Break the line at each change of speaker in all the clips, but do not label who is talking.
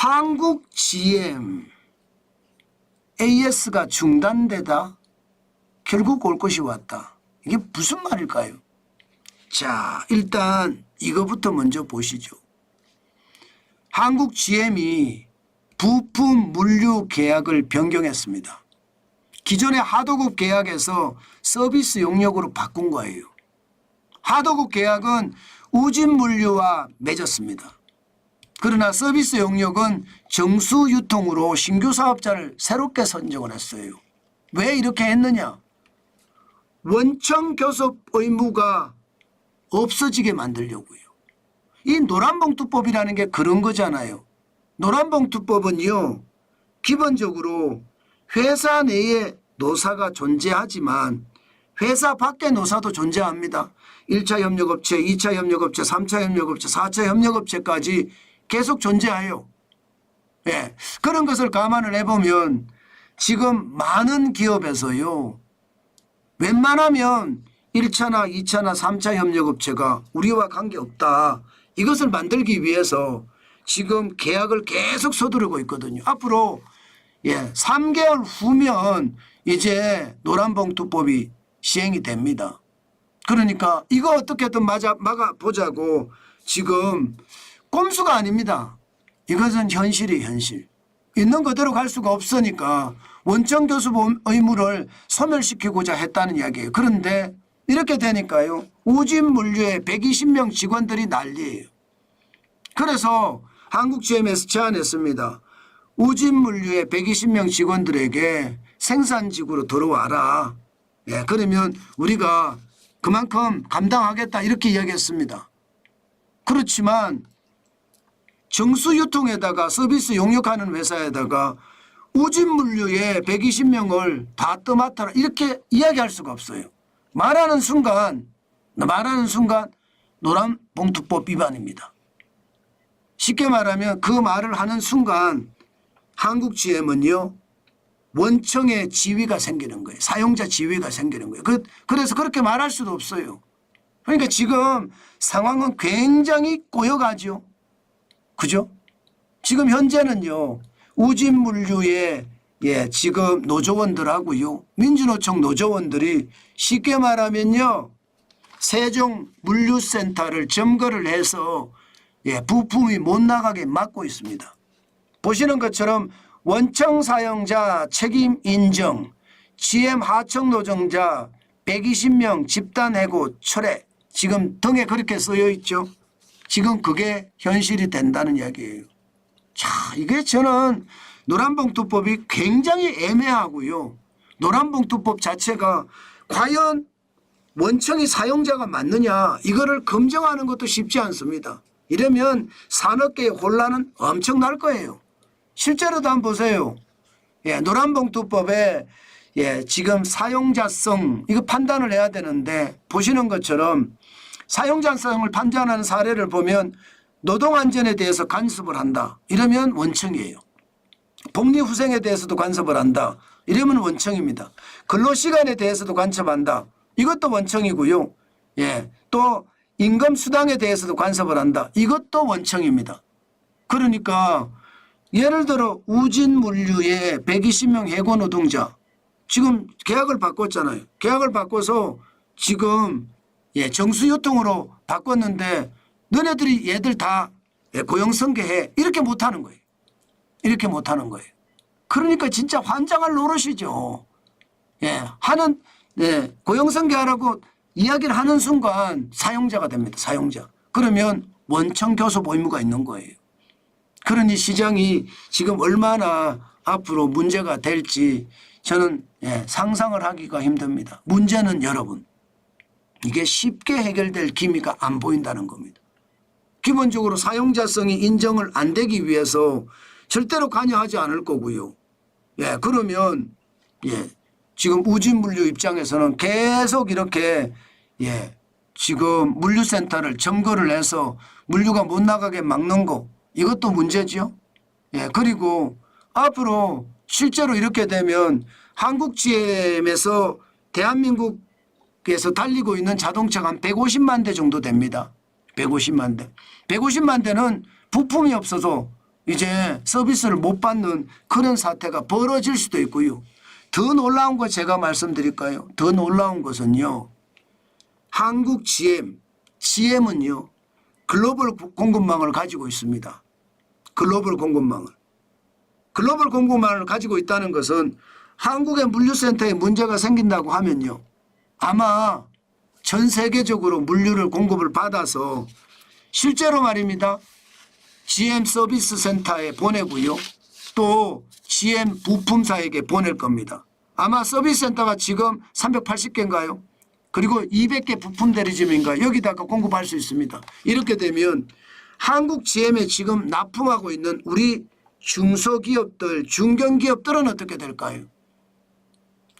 한국 GM AS가 중단되다 결국 올 것이 왔다. 이게 무슨 말일까요? 자, 일단 이거부터 먼저 보시죠. 한국 GM이 부품 물류 계약을 변경했습니다. 기존의 하도급 계약에서 서비스 용역으로 바꾼 거예요. 하도급 계약은 우진물류와 맺었습니다. 그러나 서비스 용역은 정수유통으로 신규 사업자를 새롭게 선정을 했어요. 왜 이렇게 했느냐? 원청 교섭 의무가 없어지게 만들려고요. 이 노란봉투법이라는 게 그런 거잖아요. 노란봉투법은요, 기본적으로 회사 내에 노사가 존재하지만 회사 밖에 노사도 존재합니다. 1차 협력업체, 2차 협력업체, 3차 협력업체, 4차 협력업체까지 계속 존재해요. 예, 그런 것을 감안을 해보면 지금 많은 기업에서요, 웬만하면 1차나 2차나 3차 협력업체가 우리와 관계없다. 이것을 만들기 위해서 지금 계약을 계속 서두르고 있거든요. 앞으로 3개월 후면 이제 노란봉투법이 시행이 됩니다. 그러니까 이거 어떻게든 막아보자고 지금 꼼수가 아닙니다. 이것은 현실이 현실. 있는 그대로 갈 수가 없으니까 원청 교섭 의무를 소멸시키고자 했다는 이야기예요. 그런데 이렇게 되니까요, 우진물류의 120명 직원들이 난리예요. 그래서 한국GM에서 제안했습니다. 우진물류의 120명 직원들에게 생산직으로 들어와라. 예, 그러면 우리가 그만큼 감당하겠다 이렇게 이야기했습니다. 그렇지만 정수유통에다가 서비스 용역하는 회사에다가 우진물류의 120명을 다 떠맡아라 이렇게 이야기할 수가 없어요. 말하는 순간 노란봉투법 위반입니다. 쉽게 말하면 그 말을 하는 순간 한국GM은요, 원청의 지위가 생기는 거예요. 사용자 지위가 생기는 거예요. 그래서 그렇게 말할 수도 없어요. 그러니까 지금 상황은 굉장히 꼬여가죠. 그죠? 지금 현재는요, 우진물류의 지금 노조원들하고요, 민주노총 노조원들이 쉽게 말하면요, 세종물류센터를 점거를 해서 부품이 못 나가게 막고 있습니다. 보시는 것처럼 원청 사용자 책임 인정, GM 하청 노동자 120명 집단 해고 철회, 지금 등에 그렇게 쓰여 있죠. 지금 그게 현실이 된다는 이야기예요. 자, 이게 저는 노란봉투법이 굉장히 애매하고요. 노란봉투법 자체가 과연 원청이 사용자가 맞느냐, 이거를 검증하는 것도 쉽지 않습니다. 이러면 산업계의 혼란은 엄청날 거예요. 실제로도 한번 보세요. 노란봉투법에 지금 사용자성 이거 판단을 해야 되는데, 보시는 것처럼 사용자성을 판단하는 사례를 보면 노동안전에 대해서 간섭을 한다. 이러면 원청이에요. 복리후생에 대해서도 간섭을 한다. 이러면 원청입니다. 근로시간에 대해서도 간섭한다. 이것도 원청이고요. 또 임금수당에 대해서도 간섭을 한다. 이것도 원청입니다. 그러니까 예를 들어 우진물류의 120명 해고 노동자 지금 계약을 바꿨잖아요. 계약을 바꿔서 지금 정수유통으로 바꿨는데 너네들이 얘들 다 고용성계해 이렇게 못하는 거예요. 이렇게 못하는 거예요. 그러니까 진짜 환장할 노릇이죠. 고용성계하라고 이야기를 하는 순간 사용자가 됩니다. 사용자. 그러면 원청 교섭 의무가 있는 거예요. 그러니 시장이 지금 얼마나 앞으로 문제가 될지 저는 상상을 하기가 힘듭니다. 문제는 여러분, 이게 쉽게 해결될 기미가 안 보인다는 겁니다. 기본적으로 사용자성이 인정을 안 되기 위해서 절대로 관여하지 않을 거고요. 그러면 지금 우진물류 입장에서는 계속 이렇게 지금 물류센터를 점거를 해서 물류가 못 나가게 막는 거, 이것도 문제죠. 그리고 앞으로 실제로 이렇게 되면 한국GM에서 대한민국에서 달리고 있는 자동차가 한 150만 대 정도 됩니다. 150만 대. 150만 대는 부품이 없어서 이제 서비스를 못 받는 그런 사태가 벌어질 수도 있고요. 더 놀라운 거 제가 말씀드릴까요? 더 놀라운 것은요. 한국 GM은요. 글로벌 공급망을 가지고 있습니다. 글로벌 공급망을 가지고 있다는 것은 한국의 물류센터에 문제가 생긴다고 하면요. 아마 전 세계적으로 물류를 공급을 받아서 실제로 말입니다. GM 서비스 센터에 보내고요. 또 GM 부품사에게 보낼 겁니다. 아마 서비스 센터가 지금 380개인가요? 그리고 200개 부품 대리점인가 여기다가 공급할 수 있습니다. 이렇게 되면 한국 GM에 지금 납품하고 있는 우리 중소기업들, 중견기업들은 어떻게 될까요?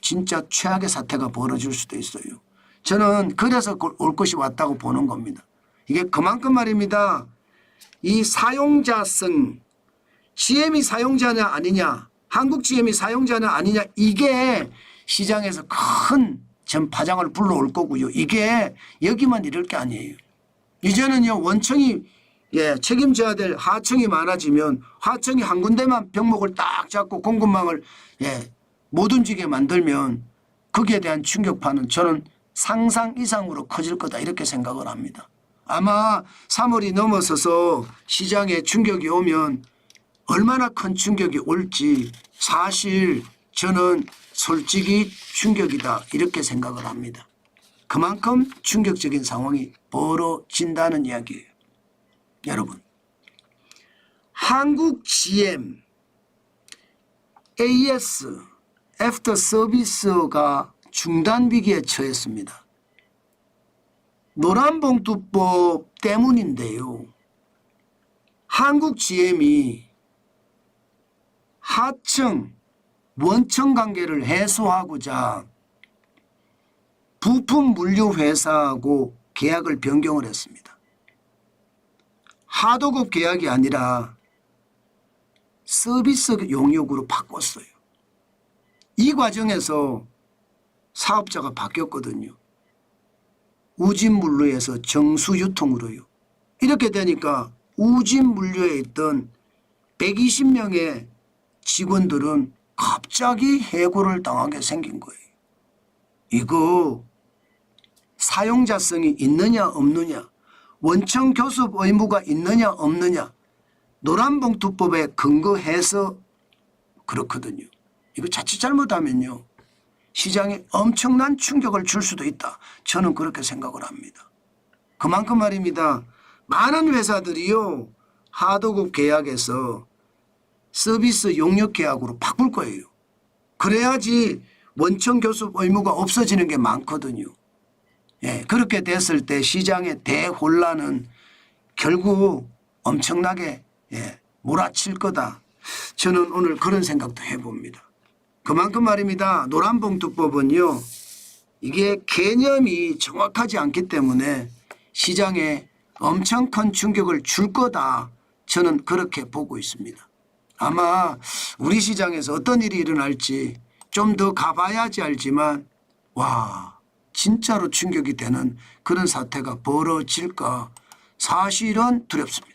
진짜 최악의 사태가 벌어질 수도 있어요. 저는 그래서 올 것이 왔다고 보는 겁니다. 이게 그만큼 말입니다. 이 사용자성, GM이 사용자냐 아니냐, 한국 GM이 사용자냐 아니냐, 이게 시장에서 큰 전파장을 불러올 거고요. 이게 여기만 이럴 게 아니에요. 이제는요, 원청이 책임져야 될 하청이 많아지면 하청이 한 군데만 병목을 딱 잡고 공급망을 못 움직이게 만들면 거기에 대한 충격파는 저는 상상 이상으로 커질 거다 이렇게 생각을 합니다. 아마 3월이 넘어서서 시장에 충격이 오면 얼마나 큰 충격이 올지 사실 저는 솔직히 충격이다 이렇게 생각을 합니다. 그만큼 충격적인 상황이 벌어진다는 이야기예요. 여러분, 한국 GM, AS, 애프터 서비스가 중단 위기에 처했습니다. 노란봉투법 때문인데요. 한국 GM이 하청, 원청 관계를 해소하고자 부품 물류 회사하고 계약을 변경을 했습니다. 하도급 계약이 아니라 서비스 용역으로 바꿨어요. 이 과정에서 사업자가 바뀌었거든요. 우진물류에서 정수유통으로요. 이렇게 되니까 우진물류에 있던 120명의 직원들은 갑자기 해고를 당하게 생긴 거예요. 이거 사용자성이 있느냐 없느냐, 원청 교섭 의무가 있느냐 없느냐, 노란봉투법에 근거해서 그렇거든요. 이거 자칫 잘못하면요. 시장에 엄청난 충격을 줄 수도 있다. 저는 그렇게 생각을 합니다. 그만큼 말입니다. 많은 회사들이요. 하도급 계약에서 서비스 용역 계약으로 바꿀 거예요. 그래야지 원청 교섭 의무가 없어지는 게 많거든요. 그렇게 됐을 때 시장의 대혼란은 결국 엄청나게 몰아칠 거다. 저는 오늘 그런 생각도 해봅니다. 그만큼 말입니다. 노란봉투법은요. 이게 개념이 정확하지 않기 때문에 시장에 엄청 큰 충격을 줄 거다. 저는 그렇게 보고 있습니다. 아마 우리 시장에서 어떤 일이 일어날지 좀 더 가봐야지 알지만 와 진짜로 충격이 되는 그런 사태가 벌어질까 사실은 두렵습니다.